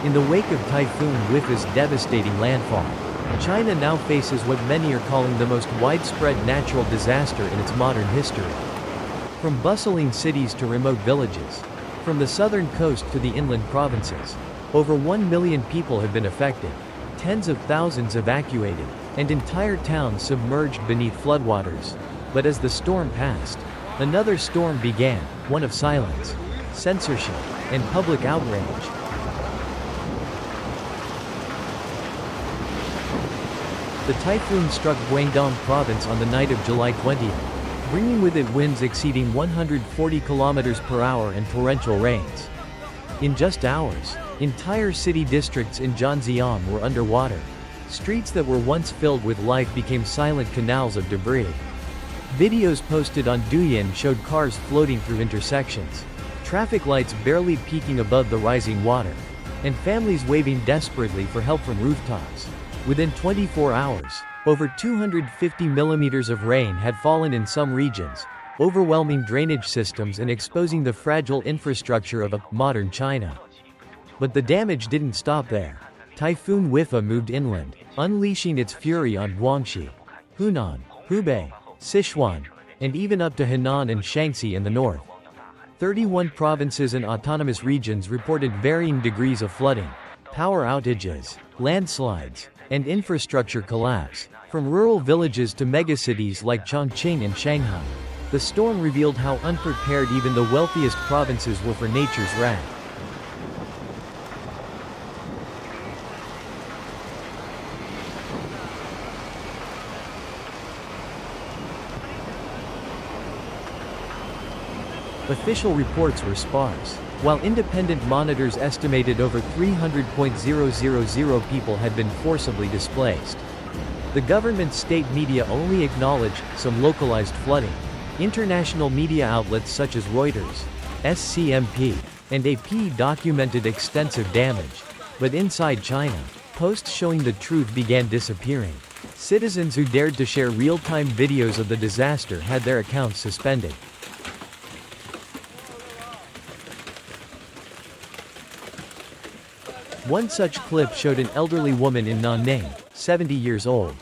In the wake of Typhoon Wipha's devastating landfall, China now faces what many are calling the most widespread natural disaster in its modern history. From bustling cities to remote villages, from the southern coast to the inland provinces, over 1 million people have been affected, tens of thousands evacuated, and entire towns submerged beneath floodwaters. But as the storm passed, another storm began, one of silence, censorship, and public outrage. The typhoon struck Guangdong province on the night of July 20th, bringing with it winds exceeding 140 km per hour and torrential rains. In just hours, entire city districts in Zhanjiang were underwater. Streets that were once filled with life became silent canals of debris. Videos posted on Douyin showed cars floating through intersections, traffic lights barely peeking above the rising water, and families waving desperately for help from rooftops. Within 24 hours, over 250 millimeters of rain had fallen in some regions, overwhelming drainage systems and exposing the fragile infrastructure of modern China. But the damage didn't stop there. Typhoon Wipha moved inland, unleashing its fury on Guangxi, Hunan, Hubei, Sichuan, and even up to Hunan and Shaanxi in the north. 31 provinces and autonomous regions reported varying degrees of flooding, power outages, landslides, and infrastructure collapse. From rural villages to megacities like Chongqing and Shanghai, the storm revealed how unprepared even the wealthiest provinces were for nature's wrath. Official reports were sparse, while independent monitors estimated over 300,000 people had been forcibly displaced. The government's state media only acknowledged some localized flooding. International media outlets such as Reuters, SCMP, and AP documented extensive damage. But inside China, posts showing the truth began disappearing. Citizens who dared to share real-time videos of the disaster had their accounts suspended. One such clip showed an elderly woman in Nanning, 70 years old,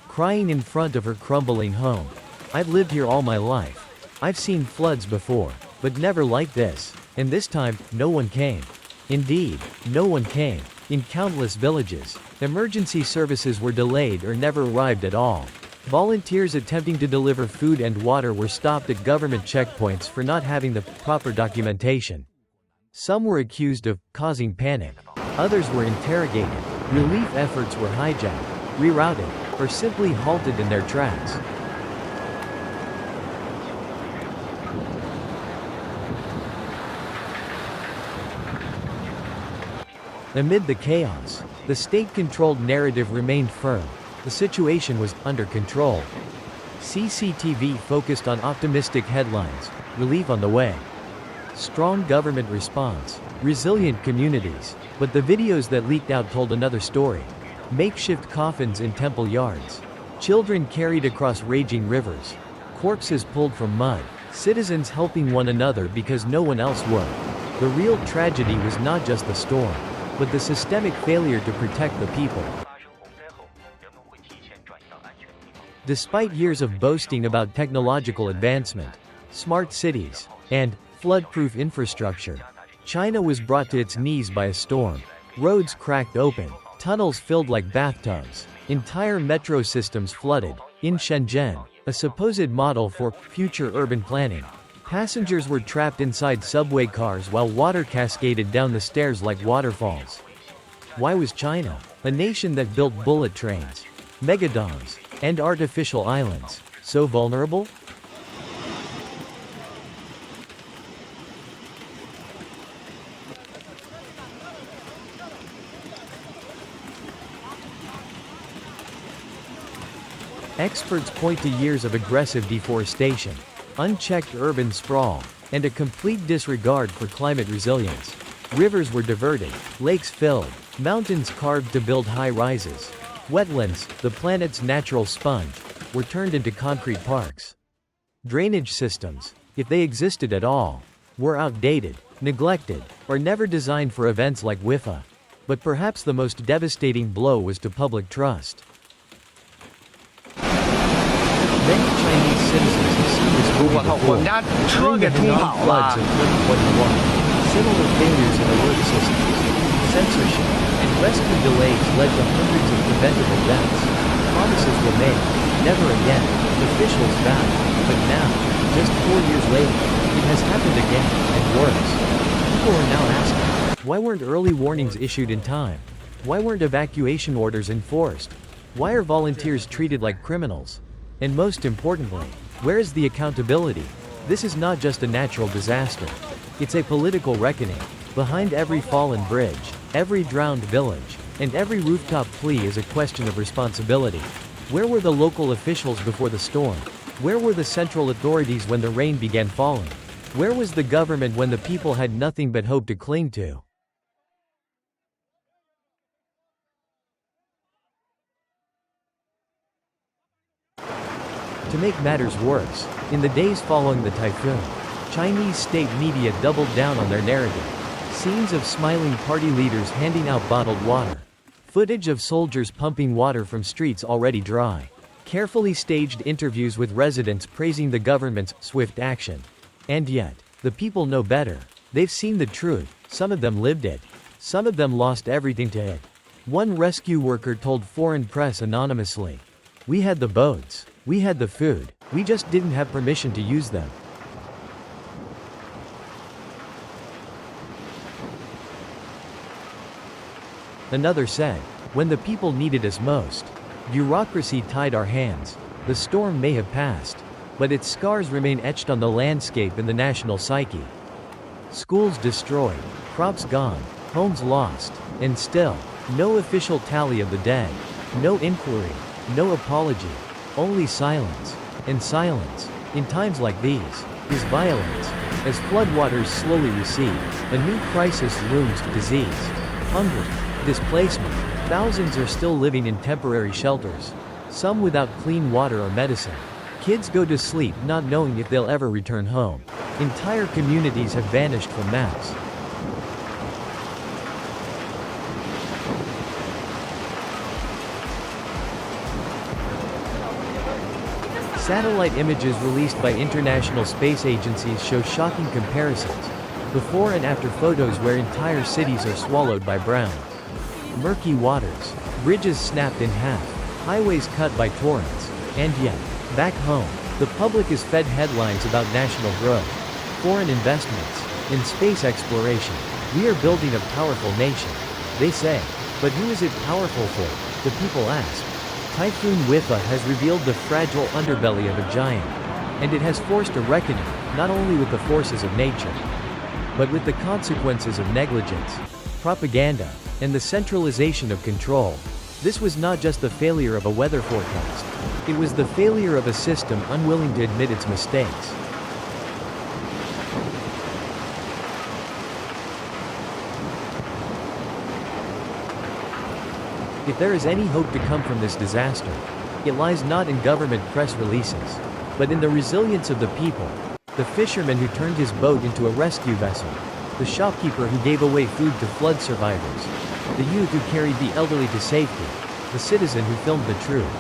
crying in front of her crumbling home. "I've lived here all my life. I've seen floods before, but never like this. And this time, no one came." Indeed, no one came. In countless villages, emergency services were delayed or never arrived at all. Volunteers attempting to deliver food and water were stopped at government checkpoints for not having the proper documentation. Some were accused of causing panic. Others were interrogated. Relief efforts were hijacked, rerouted, or simply halted in their tracks. Amid the chaos, the state-controlled narrative remained firm. The situation was under control. CCTV focused on optimistic headlines, relief on the way, strong government response, resilient communities. But the videos that leaked out told another story. Makeshift coffins in temple yards, children carried across raging rivers, corpses pulled from mud, citizens helping one another because no one else would. The real tragedy was not just the storm, but the systemic failure to protect the people. Despite years of boasting about technological advancement, smart cities, and flood-proof infrastructure, China was brought to its knees by a storm. Roads cracked open, tunnels filled like bathtubs, entire metro systems flooded. In Shenzhen, a supposed model for future urban planning, passengers were trapped inside subway cars while water cascaded down the stairs like waterfalls. Why was China, a nation that built bullet trains, megadams, and artificial islands, so vulnerable? Experts point to years of aggressive deforestation, unchecked urban sprawl, and a complete disregard for climate resilience. Rivers were diverted, lakes filled, mountains carved to build high-rises. Wetlands, the planet's natural sponge, were turned into concrete parks. Drainage systems, if they existed at all, were outdated, neglected, or never designed for events like Wipha. But perhaps the most devastating blow was to public trust. Many Chinese citizens have seen this movie before. During the Hunan floods of 2021, similar failures in alert systems, censorship, and rescue delays led to hundreds of preventable deaths. Promises were made, never again, officials vowed, but now, just 4 years later, it has happened again, and worse. People are now asking, why weren't early warnings issued in time? Why weren't evacuation orders enforced? Why are volunteers treated like criminals? And most importantly, where is the accountability? This is not just a natural disaster. It's a political reckoning. Behind every fallen bridge, every drowned village, and every rooftop plea is a question of responsibility. Where were the local officials before the storm? Where were the central authorities when the rain began falling? Where was the government when the people had nothing but hope to cling to? To make matters worse, in the days following the typhoon, Chinese state media doubled down on their narrative. Scenes of smiling party leaders handing out bottled water. Footage of soldiers pumping water from streets already dry. Carefully staged interviews with residents praising the government's swift action. And yet, the people know better. They've seen the truth. Some of them lived it. Some of them lost everything to it. One rescue worker told foreign press anonymously, "We had the boats. We had the food. We just didn't have permission to use them." Another said, "When the people needed us most, bureaucracy tied our hands. The storm may have passed, but its scars remain etched on the landscape and the national psyche. Schools destroyed, crops gone, homes lost, and still, no official tally of the dead, no inquiry, no apology, only silence. And silence, in times like these, is violence. As floodwaters slowly recede, a new crisis looms: disease, hunger, displacement. Thousands are still living in temporary shelters, some without clean water or medicine. Kids go to sleep not knowing if they'll ever return home. Entire communities have vanished from maps. Satellite images released by international space agencies show shocking comparisons. Before and after photos where entire cities are swallowed by brown, murky waters, bridges snapped in half, highways cut by torrents. And yet, back home, the public is fed headlines about national growth, foreign investments, and space exploration. We are building a powerful nation, they say. But who is it powerful for? The people ask. Typhoon Wipha has revealed the fragile underbelly of a giant. And it has forced a reckoning, not only with the forces of nature, but with the consequences of negligence, propaganda, and the centralization of control. This was not just the failure of a weather forecast. It was the failure of a system unwilling to admit its mistakes. If there is any hope to come from this disaster, it lies not in government press releases, but in the resilience of the people. The fisherman who turned his boat into a rescue vessel. The shopkeeper who gave away food to flood survivors. The youth who carried the elderly to safety. The citizen who filmed the truth.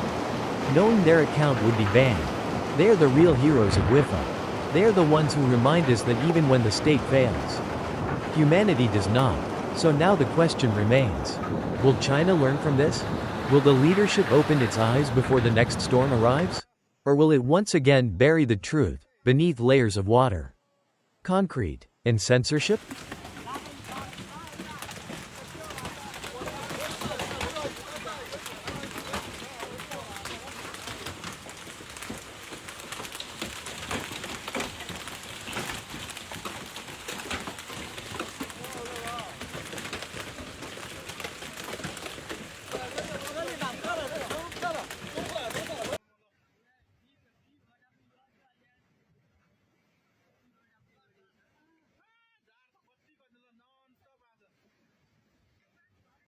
Knowing their account would be banned. They are the real heroes of Wipha. They are the ones who remind us that even when the state fails, humanity does not. So now the question remains. Will China learn from this? Will the leadership open its eyes before the next storm arrives? Or will it once again bury the truth beneath layers of water, concrete, and censorship?